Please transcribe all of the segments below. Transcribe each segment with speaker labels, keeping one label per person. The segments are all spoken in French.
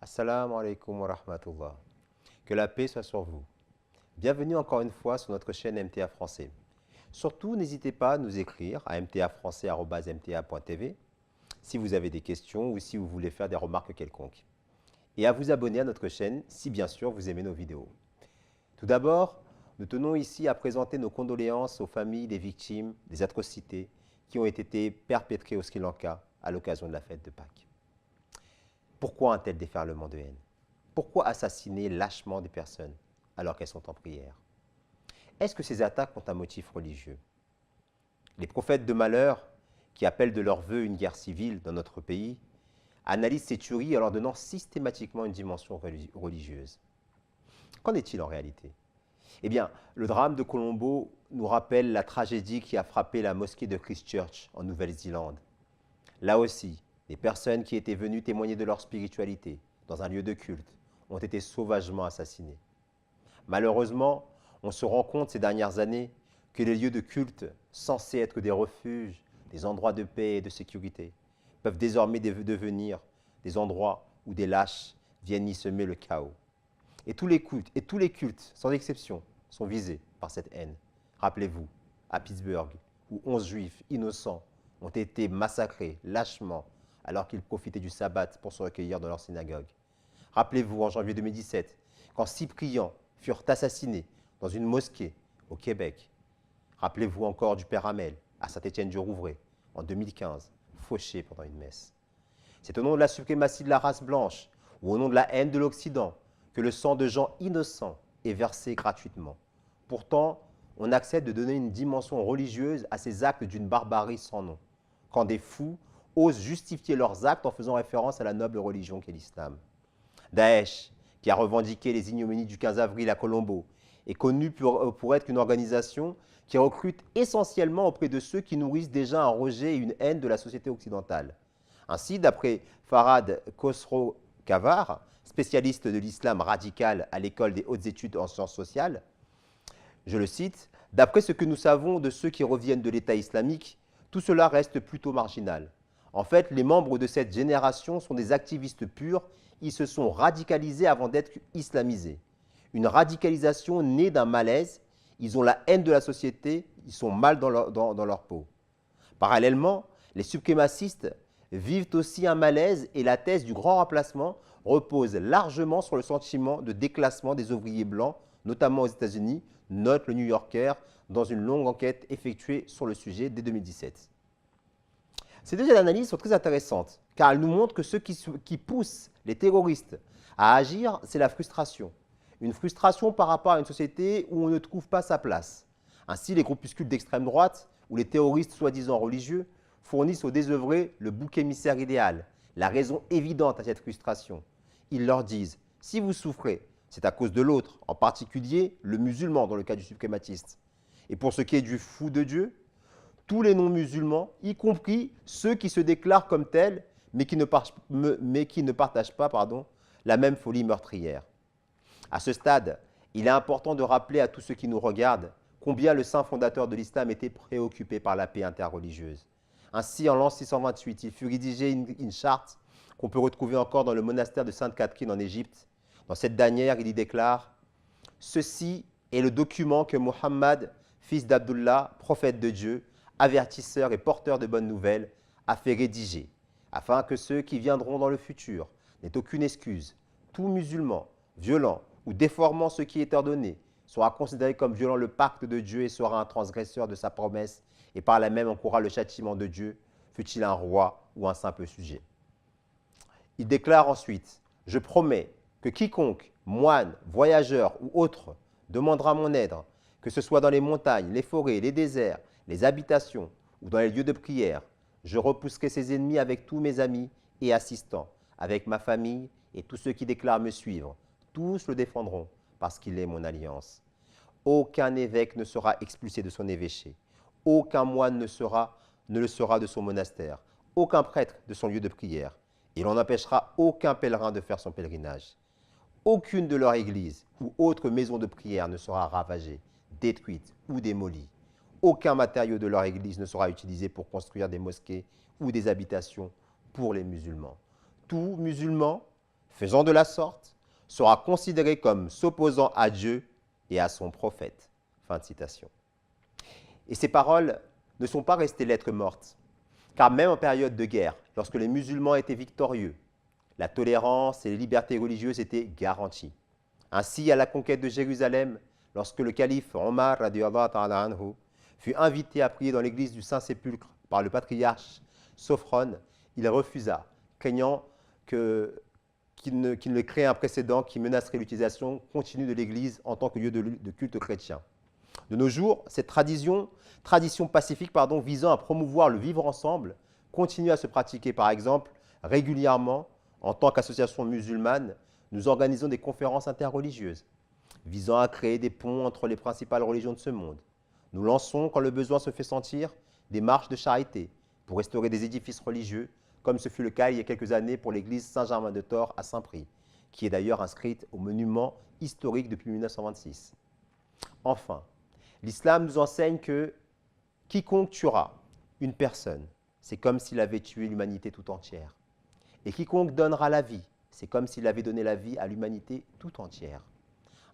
Speaker 1: Assalamu alaikum wa rahmatullah. Que la paix soit sur vous. Bienvenue encore une fois sur notre chaîne MTA Français. Surtout, n'hésitez pas à nous écrire à mtafrançais@mta.tv si vous avez des questions ou si vous voulez faire des remarques quelconques. Et à vous abonner à notre chaîne si bien sûr vous aimez nos vidéos. Tout d'abord, nous tenons ici à présenter nos condoléances aux familles des victimes des atrocités qui ont été perpétrées au Sri Lanka à l'occasion de la fête de Pâques. Pourquoi un tel déferlement de haine? Pourquoi assassiner lâchement des personnes alors qu'elles sont en prière? Est-ce que ces attaques ont un motif religieux? Les prophètes de malheur, qui appellent de leur vœu une guerre civile dans notre pays, analysent ces tueries en leur donnant systématiquement une dimension religieuse. Qu'en est-il en réalité? Eh bien, le drame de Colombo nous rappelle la tragédie qui a frappé la mosquée de Christchurch en Nouvelle-Zélande. Là aussi, des personnes qui étaient venues témoigner de leur spiritualité dans un lieu de culte ont été sauvagement assassinées. Malheureusement, on se rend compte ces dernières années que les lieux de culte, censés être des refuges, des endroits de paix et de sécurité, peuvent désormais devenir des endroits où des lâches viennent y semer le chaos. Et tous les cultes, sans exception, sont visés par cette haine. Rappelez-vous, à Pittsburgh, où 11 juifs innocents ont été massacrés lâchement alors qu'ils profitaient du sabbat pour se recueillir dans leur synagogue. Rappelez-vous, en janvier 2017, quand 6 priants furent assassinés dans une mosquée au Québec. Rappelez-vous encore du Père Hamel à Saint-Étienne-du-Rouvray en 2015, fauché pendant une messe. C'est au nom de la suprématie de la race blanche ou au nom de la haine de l'Occident que le sang de gens innocents est versé gratuitement. Pourtant, on accepte de donner une dimension religieuse à ces actes d'une barbarie sans nom, quand des fous osent justifier leurs actes en faisant référence à la noble religion qu'est l'islam. Daesh, qui a revendiqué les ignominies du 15 avril à Colombo, est connu pour être une organisation qui recrute essentiellement auprès de ceux qui nourrissent déjà un rejet et une haine de la société occidentale. Ainsi, d'après Farhad Khosrow-Kavar, spécialiste de l'islam radical à l'école des hautes études en sciences sociales, je le cite, « D'après ce que nous savons de ceux qui reviennent de l'État islamique, tout cela reste plutôt marginal. En fait, les membres de cette génération sont des activistes purs, ils se sont radicalisés avant d'être islamisés. Une radicalisation née d'un malaise, ils ont la haine de la société, ils sont mal dans leur peau. Parallèlement, les suprémacistes vivent aussi un malaise et la thèse du grand remplacement repose largement sur le sentiment de déclassement des ouvriers blancs, notamment aux États-Unis, note le New Yorker dans une longue enquête effectuée sur le sujet dès 2017. Ces deux analyses sont très intéressantes, car elles nous montrent que ce qui pousse les terroristes à agir, c'est la frustration. Une frustration par rapport à une société où on ne trouve pas sa place. Ainsi, les groupuscules d'extrême droite, ou les terroristes soi-disant religieux, fournissent aux désœuvrés le bouc émissaire idéal, la raison évidente à cette frustration. Ils leur disent, si vous souffrez, c'est à cause de l'autre, en particulier le musulman dans le cas du suprématiste. Et pour ce qui est du fou de Dieu, tous les non-musulmans, y compris ceux qui se déclarent comme tels, mais qui ne partagent pas la même folie meurtrière. À ce stade, il est important de rappeler à tous ceux qui nous regardent combien le saint fondateur de l'islam était préoccupé par la paix interreligieuse. Ainsi, en l'an 628, il fut rédigé une charte qu'on peut retrouver encore dans le monastère de Sainte Catherine en Égypte. Dans cette dernière, il y déclare « Ceci est le document que Mohammed, fils d'Abdullah, prophète de Dieu, avertisseur et porteur de bonnes nouvelles, a fait rédiger, afin que ceux qui viendront dans le futur n'aient aucune excuse. Tout musulman, violent ou déformant ce qui est ordonné, sera considéré comme violant le pacte de Dieu et sera un transgresseur de sa promesse, et par là même encourra le châtiment de Dieu, fût-il un roi ou un simple sujet. » Il déclare ensuite « Je promets que quiconque, moine, voyageur ou autre, demandera mon aide, que ce soit dans les montagnes, les forêts, les déserts, les habitations ou dans les lieux de prière, je repousserai ses ennemis avec tous mes amis et assistants, avec ma famille et tous ceux qui déclarent me suivre. Tous le défendront parce qu'il est mon alliance. Aucun évêque ne sera expulsé de son évêché. Aucun moine ne le sera de son monastère. Aucun prêtre de son lieu de prière. Et l'on n'empêchera aucun pèlerin de faire son pèlerinage. Aucune de leurs églises ou autre maison de prière ne sera ravagée, détruite ou démolie. Aucun matériau de leur église ne sera utilisé pour construire des mosquées ou des habitations pour les musulmans. Tout musulman faisant de la sorte, sera considéré comme s'opposant à Dieu et à son prophète. » Fin de citation. Et ces paroles ne sont pas restées lettres mortes, car même en période de guerre, lorsque les musulmans étaient victorieux, la tolérance et les libertés religieuses étaient garanties. Ainsi, à la conquête de Jérusalem, lorsque le calife Omar anhu, fut invité à prier dans l'église du Saint-Sépulcre par le patriarche Sophrone, il refusa, craignant qu'il ne crée un précédent qui menacerait l'utilisation continue de l'église en tant que lieu de culte chrétien. De nos jours, cette tradition pacifique visant à promouvoir le vivre ensemble continue à se pratiquer. Par exemple, régulièrement, en tant qu'association musulmane, nous organisons des conférences interreligieuses visant à créer des ponts entre les principales religions de ce monde. Nous lançons, quand le besoin se fait sentir, des marches de charité pour restaurer des édifices religieux, comme ce fut le cas il y a quelques années pour l'église Saint-Germain-de-Tor à Saint-Prix, qui est d'ailleurs inscrite au monument historique depuis 1926. Enfin, l'islam nous enseigne que quiconque tuera une personne, c'est comme s'il avait tué l'humanité tout entière. Et quiconque donnera la vie, c'est comme s'il avait donné la vie à l'humanité tout entière.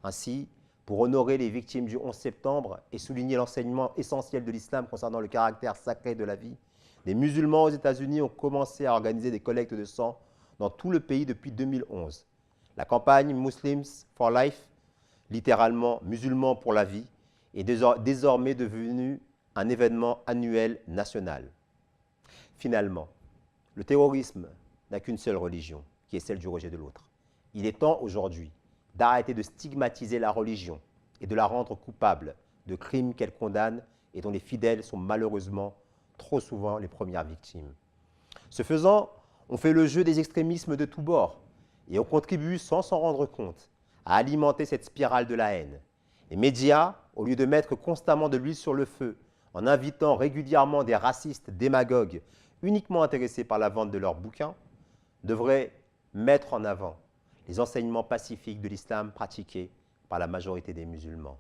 Speaker 1: Ainsi, pour honorer les victimes du 11 septembre et souligner l'enseignement essentiel de l'islam concernant le caractère sacré de la vie, les musulmans aux États-Unis ont commencé à organiser des collectes de sang dans tout le pays depuis 2011. La campagne Muslims for Life, littéralement musulmans pour la vie, est désormais devenue un événement annuel national. Finalement, le terrorisme n'a qu'une seule religion, qui est celle du rejet de l'autre. Il est temps aujourd'hui d'arrêter de stigmatiser la religion et de la rendre coupable de crimes qu'elle condamne et dont les fidèles sont malheureusement trop souvent les premières victimes. Ce faisant, on fait le jeu des extrémismes de tous bords et on contribue sans s'en rendre compte à alimenter cette spirale de la haine. Les médias, au lieu de mettre constamment de l'huile sur le feu en invitant régulièrement des racistes démagogues uniquement intéressés par la vente de leurs bouquins, devraient mettre en avant les enseignements pacifiques de l'islam pratiqués par la majorité des musulmans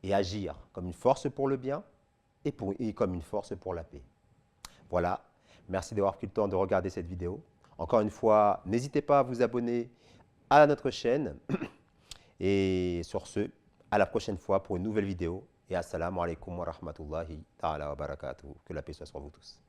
Speaker 1: et agir comme une force pour le bien et comme une force pour la paix. Voilà, merci d'avoir pris le temps de regarder cette vidéo. Encore une fois, n'hésitez pas à vous abonner à notre chaîne. Et sur ce, à la prochaine fois pour une nouvelle vidéo. Et assalamu alaikum wa rahmatullahi ta'ala wa barakatuh. Que la paix soit sur vous tous.